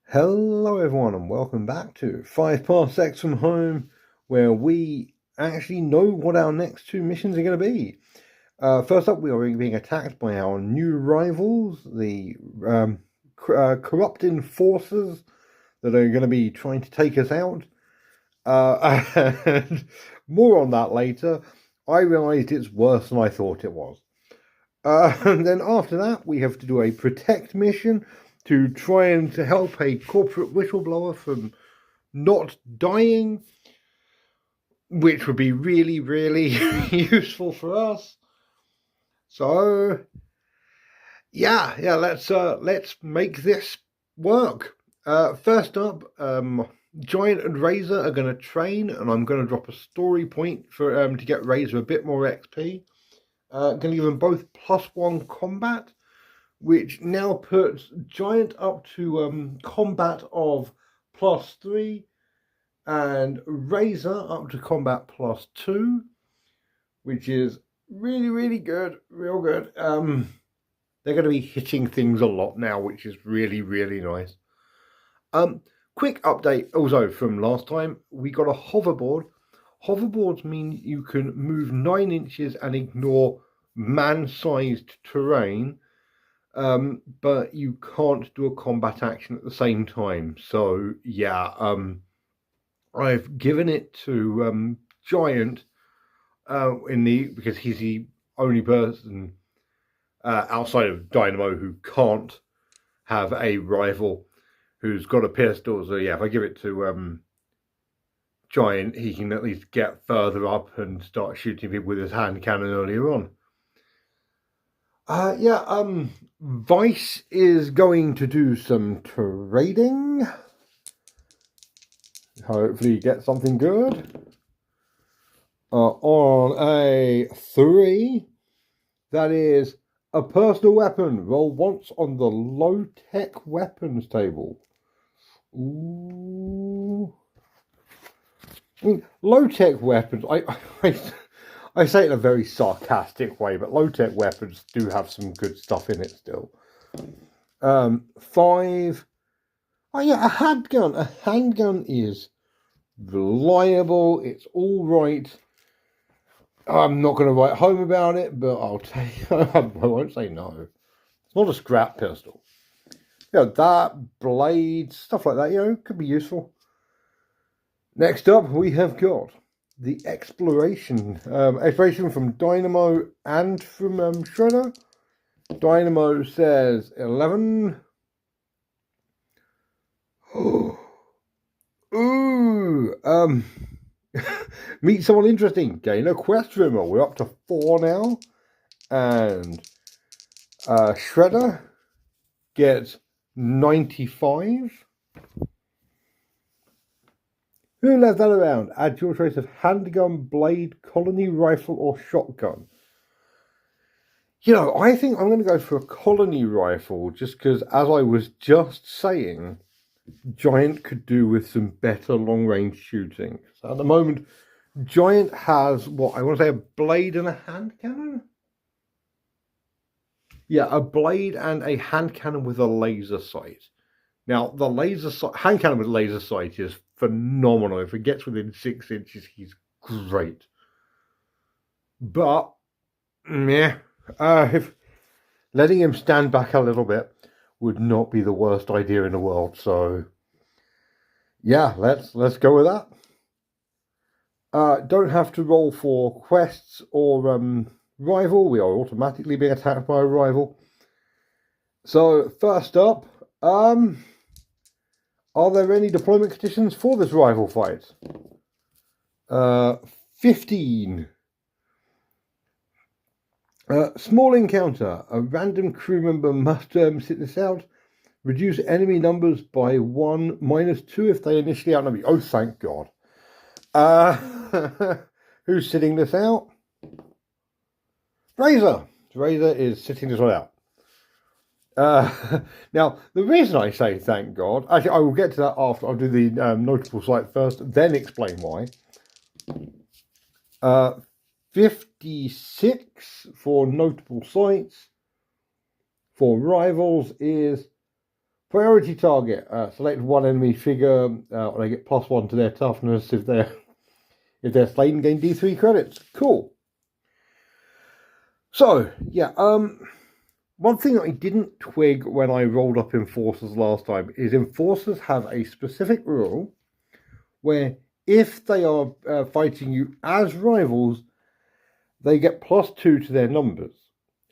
Hello everyone and welcome back to 5 Parsecs from Home, where we actually know what our next two missions are going to be. First up, we are being attacked by our new rivals, the corrupting forces that are going to be trying to take us out. And more on that later. I realised it's worse than I thought it was. And then after that, we have to do a protect mission to try and to help a corporate whistleblower from not dying, which would be really, really useful for us. So, let's make this work. First up, Giant and Razor are going to train, and I'm going to drop a story point for to get Razor a bit more XP. Going to give them both +1 combat, which now puts Giant up to combat of +3 and Razor up to combat +2, which is really, really good, real good. They're going to be hitting things a lot now, which is really, really nice. Quick update also from last time, we got a hoverboard. Hoverboards mean you can move 9 inches and ignore man-sized terrain, but you can't do a combat action at the same time. So yeah, I've given it to Giant because he's the only person outside of Dynamo who can't have a rival who's got a pistol. So yeah, if I give it to Giant, he can at least get further up and start shooting people with his hand cannon earlier on. Vice is going to do some trading. Hopefully get something good. On a 3, that is a personal weapon. Roll once on the low-tech weapons table. Ooh. I mean, low-tech weapons, I say it in a very sarcastic way, but low-tech weapons do have some good stuff in it still. 5. Oh yeah, a handgun. A handgun is reliable. It's all right. I'm not going to write home about it, but I'll tell you, I won't say no. It's not a scrap pistol. That, blades, stuff like that, could be useful. Next up, we have got the exploration. Exploration from Dynamo and from Shredder. Dynamo says 11. Ooh, meet someone interesting. Gain a quest rumor. We're up to 4 now. And Shredder gets 95. Who left that around? Add your choice of handgun, blade, colony rifle, or shotgun. I think I'm going to go for a colony rifle just because, as I was just saying, Giant could do with some better long-range shooting. So at the moment, Giant has, what, I want to say a blade and a hand cannon? Yeah, a blade and a hand cannon with a laser sight. Now, the hand cannon with laser sight is phenomenal. If it gets within 6 inches, he's great. But, if letting him stand back a little bit would not be the worst idea in the world. So, yeah, let's go with that. Don't have to roll for quests or rival. We are automatically being attacked by a rival. So, first up, are there any deployment conditions for this rival fight? 15. Small encounter. A random crew member must sit this out. Reduce enemy numbers by 1, -2 if they initially outnumber you. Oh, thank God. Who's sitting this out? Razor. Razor is sitting this one out. Now, the reason I say thank God, actually, I will get to that after. I'll do the notable site first, then explain why. 56 for notable sites. For rivals is Priority target. Select one enemy figure. They get +1 to their toughness if they're slain. Gain D3 credits. Cool. So yeah. One thing I didn't twig when I rolled up Enforcers last time is Enforcers have a specific rule where if they are fighting you as rivals, they get +2 to their numbers.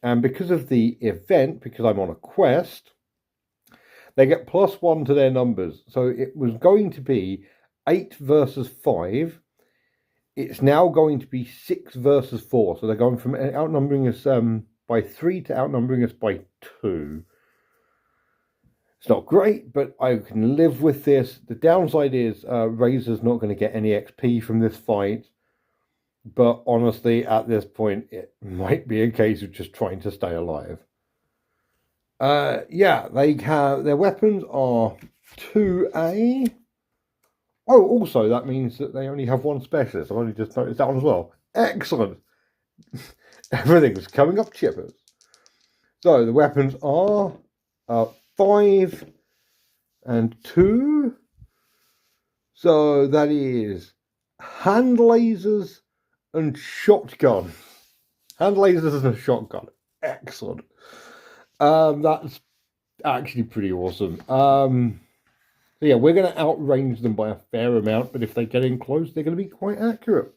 And because of the event, because I'm on a quest, they get +1 to their numbers. So it was going to be 8 versus 5. It's now going to be 6 versus 4. So they're going from outnumbering us by 3 to outnumbering us by 2. It's not great, but I can live with this. The downside is Razor's not going to get any XP from this fight. But honestly, at this point, it might be a case of just trying to stay alive. Yeah, they have their weapons are 2A. Oh, also, that means that they only have one specialist. I've only just noticed that one as well. Excellent. Everything's coming up chippers. So the weapons are 5 and 2. So that is hand lasers and shotgun. Hand lasers and a shotgun. Excellent. That's actually pretty awesome. So yeah, we're going to outrange them by a fair amount, but if they get in close, they're going to be quite accurate.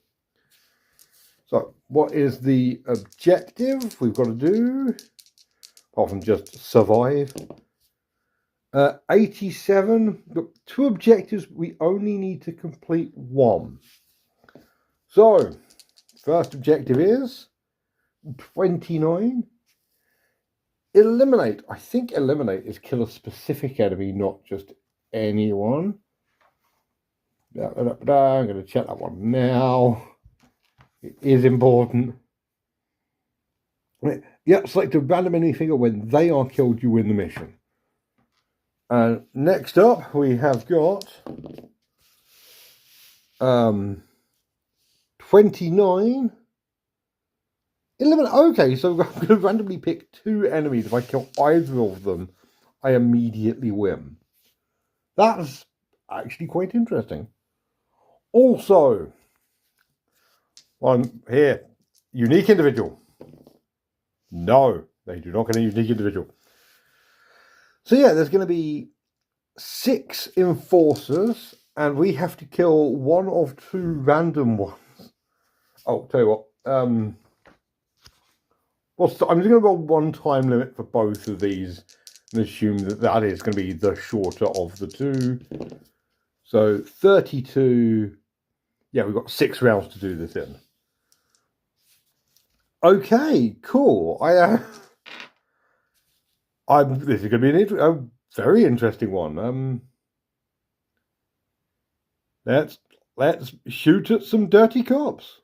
So, what is the objective we've got to do? Apart from just survive. 87. Got 2 objectives. We only need to complete 1. So, first objective is 29. Eliminate. I think eliminate is kill a specific enemy, not just anyone. I'm going to check that one now. It is important. Yeah, select a random enemy figure. When they are killed, you win the mission. And next up, we have got 29. Eliminate. Okay, so I'm going to randomly pick 2 enemies. If I kill either of them, I immediately win. That's actually quite interesting. Also, one here, unique individual. No, they do not get a unique individual. So yeah, there's going to be 6 enforcers, and we have to kill 1 of 2 random ones. Oh, tell you what. Well, so I'm just going to roll 1 time limit for both of these and assume that that is going to be the shorter of the 2. So 32. Yeah, we've got 6 rounds to do this in. Okay, cool. This is going to be a very interesting one. Let's shoot at some dirty cops.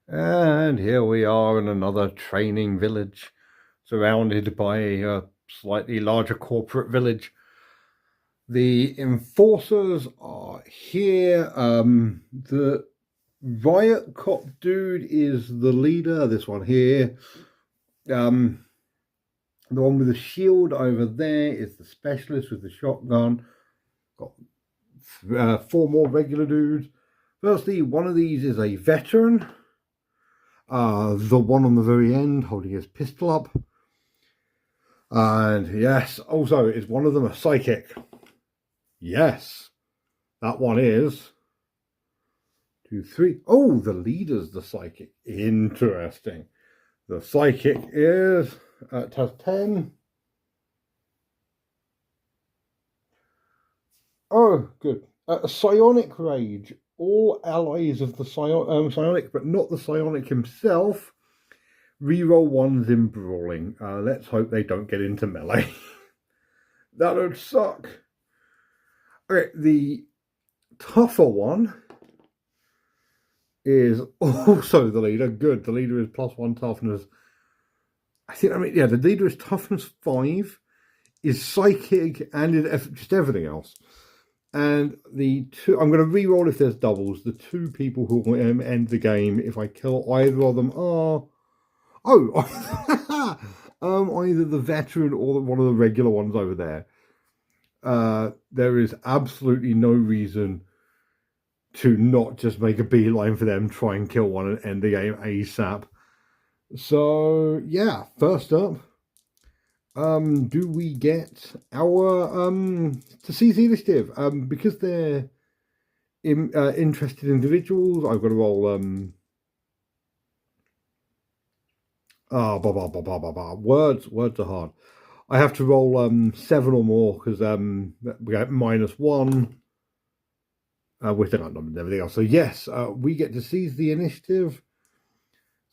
And here we are in another training village, surrounded by a slightly larger corporate village. The enforcers are here. The riot cop dude is the leader. This one here. The one with the shield over there is the specialist with the shotgun. Got 4 more regular dudes. Firstly, one of these is a veteran. The one on the very end holding his pistol up. And yes, also, is one of them a psychic? Yes, that one is. 2, 3. Oh, the leader's the psychic. Interesting. The psychic is it has 10. Oh, good. Psionic Rage. All allies of the Psionic, but not the Psionic himself, reroll 1s in brawling. Let's hope they don't get into melee. That would suck. Okay, the tougher one is also the leader. Good. The leader is +1 toughness. The leader is toughness 5, is psychic, and is just everything else. And the 2, I'm going to re-roll if there's doubles. The 2 people who will end the game, if I kill either of them, are... Oh, either the veteran or one of the regular ones over there. There is absolutely no reason to not just make a beeline for them, try and kill one and end the game ASAP. So yeah, first up, do we get our to seize the initiative? Because they're interested individuals, I've got to roll words are hard. I have to roll 7 or more because we get -1 with the numbers and everything else. So yes, we get to seize the initiative.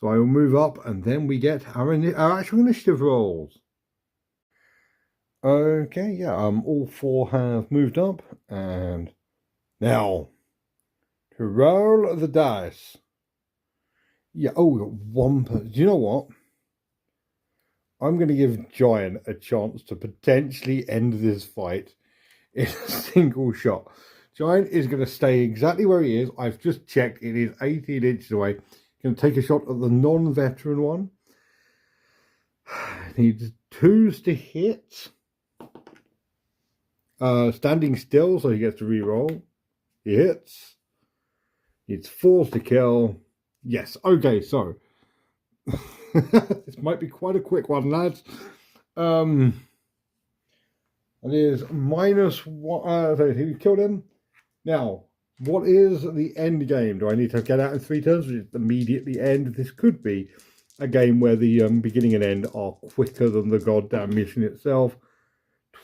So I will move up, and then we get our actual initiative rolls. Okay, yeah, all 4 have moved up, and now to roll the dice. Yeah, oh, we got 1 person. Do you know what? I'm going to give Giant a chance to potentially end this fight in a single shot. Giant is going to stay exactly where he is. I've just checked. It is 18 inches away. Going to take a shot at the non-veteran one. Needs 2s to hit. Standing still, so he gets to re-roll. He hits. Needs 4s to kill. Yes. Okay, so this might be quite a quick one, lads. It is -1. So he killed him. Now, what is the end game? Do I need to get out in 3 turns, or just immediately end? This could be a game where the beginning and end are quicker than the goddamn mission itself.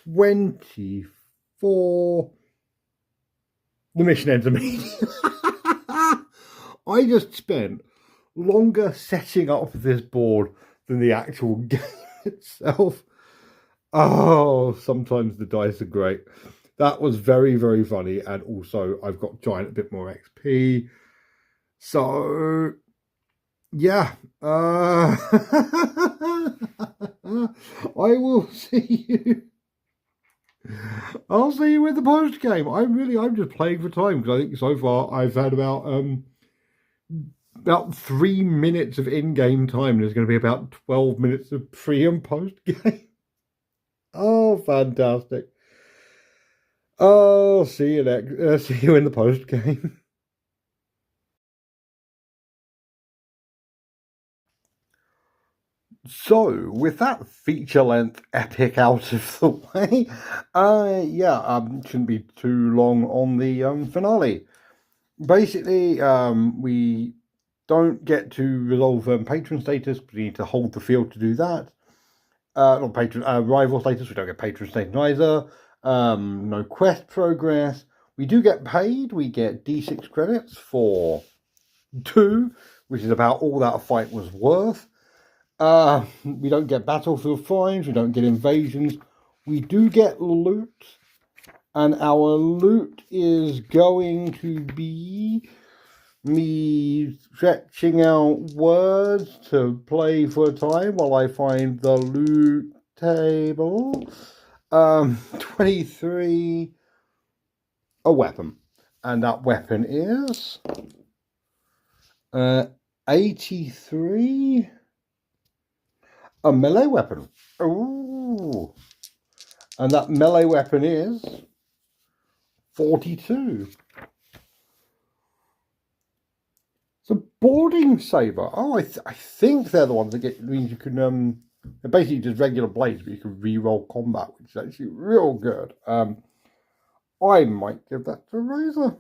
24. The mission ends immediately. I just spent longer setting up this board than the actual game itself. Oh, sometimes the dice are great. That was very, very funny. And also, I've got Giant a bit more XP. So, yeah. I will see you. I'll see you in the post game. I'm just playing for time because I think so far I've had about 3 minutes of in-game time. There's going to be about 12 minutes of pre and post game. Oh, fantastic! Oh, see you next. See you in the post game. So, with that feature-length epic out of the way, shouldn't be too long on the finale. Basically, we don't get to resolve patron status. We need to hold the field to do that. Not patron, rival status. We don't get patron status either. No quest progress. We do get paid. We get D6 credits for 2, which is about all that fight was worth. We don't get battlefield finds. We don't get invasions. We do get loot. And our loot is going to be me stretching out words to play for a time while I find the loot table. 23, a weapon. And that weapon is 83, a melee weapon. Ooh. And that melee weapon is 42. The boarding saber. Oh, I think they're the ones that means you can they're basically just regular blades, but you can re-roll combat, which is actually real good. I might give that to Razor.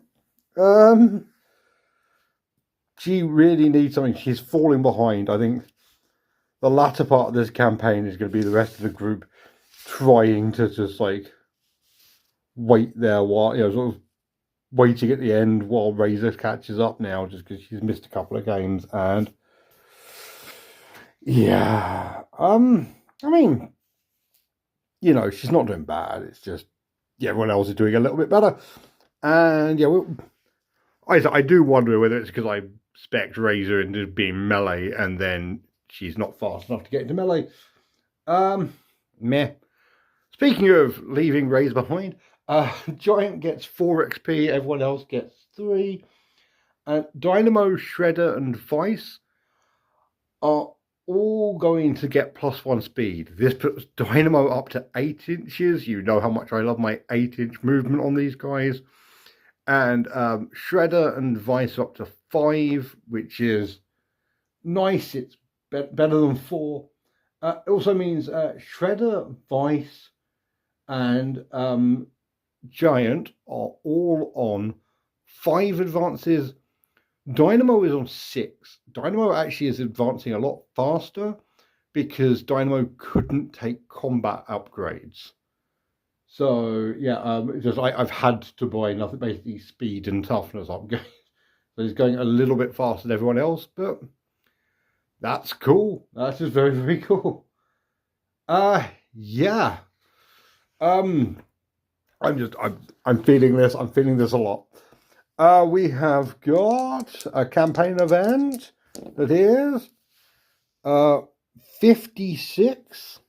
She really needs something. She's falling behind. I think the latter part of this campaign is going to be the rest of the group trying to just like wait there while sort of waiting at the end while Razor catches up now, just because she's missed a couple of games. And yeah, I mean, she's not doing bad. It's just everyone else is doing a little bit better. And yeah, I do wonder whether it's because I spec'd Razor into being melee and then she's not fast enough to get into melee. Meh. Speaking of leaving Razor behind, Giant gets 4 XP, everyone else gets 3. Dynamo, Shredder, and Vice are all going to get +1 speed. This puts Dynamo up to 8 inches. You know how much I love my 8-inch movement on these guys. And Shredder and Vice up to 5, which is nice. It's better than 4. It also means Shredder, Vice, and Giant are all on 5 advances. Dynamo is on 6. Dynamo actually is advancing a lot faster because Dynamo couldn't take combat upgrades. So yeah, just I've had to buy nothing, basically speed and toughness upgrades. So he's going a little bit faster than everyone else, but that's cool. That's just very, very cool. Yeah. I'm feeling this. I'm feeling this a lot. We have got a campaign event that is 56.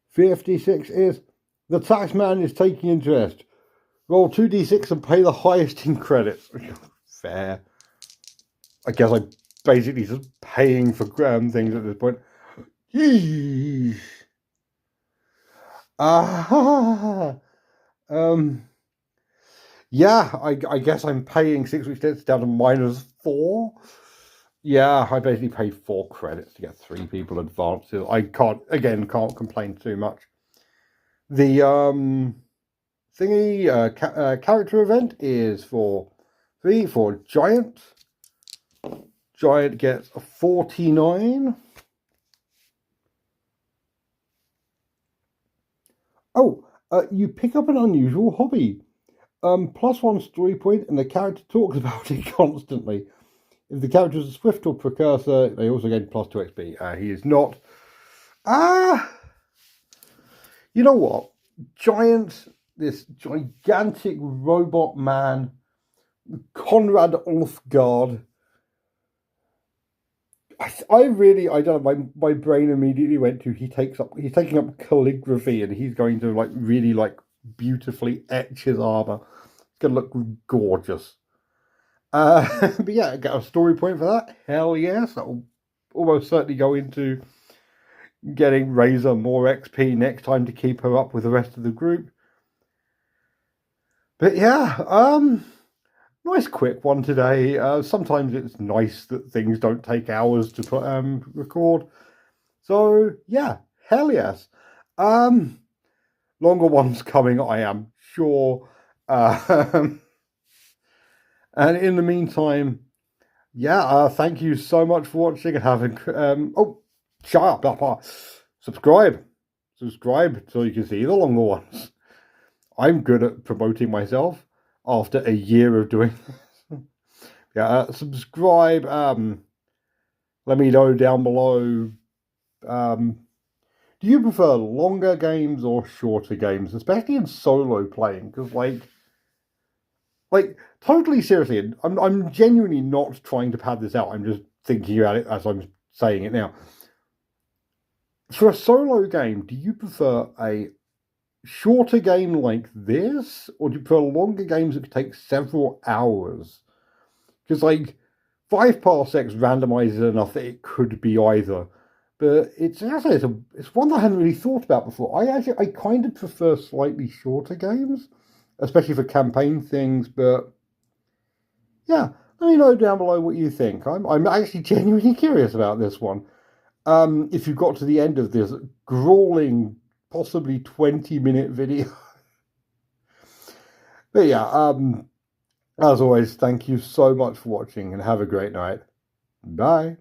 56 is the taxman is taking interest. Roll 2d6 and pay the highest in credits. Fair. I guess I'm basically just paying for things at this point. Yeesh. Yeah, I guess I'm paying 6 weeks down to -4. Yeah, I basically paid 4 credits to get 3 people advances. I can't complain too much. The character event is for Giant. Giant gets a 49. Oh, you pick up an unusual hobby. +1 story point, and the character talks about it constantly. If the character is a swift or precursor, they also gain +2 XP. He is not. You know what? Giant, this gigantic robot man, Conrad Ulfgard. I don't know. My brain immediately went to he's taking up calligraphy, and he's going to really beautifully etch his armor. It's gonna look gorgeous. But yeah, get a story point for that. Hell yes, that will almost certainly go into getting Razor more XP next time to keep her up with the rest of the group. But yeah, nice quick one today. Sometimes it's nice that things don't take hours to record. So yeah, hell yes. Longer ones coming, I am sure. And in the meantime, yeah, thank you so much for watching and having. Shut up, subscribe so you can see the longer ones. I'm good at promoting myself after a year of doing this. Yeah, subscribe. Let me know down below. Do you prefer longer games or shorter games, especially in solo playing? Because totally seriously, I'm genuinely not trying to pad this out. I'm just thinking about it as I'm saying it now. For a solo game, do you prefer a shorter game like this, or do you prefer longer games that could take several hours? Because 5 parsecs randomizes enough that it could be either. But it's one that I hadn't really thought about before. I kind of prefer slightly shorter games, especially for campaign things. But yeah, let me know down below what you think. I'm actually genuinely curious about this one. If you got to the end of this grueling, possibly 20-minute video. But yeah, as always, thank you so much for watching and have a great night. Bye.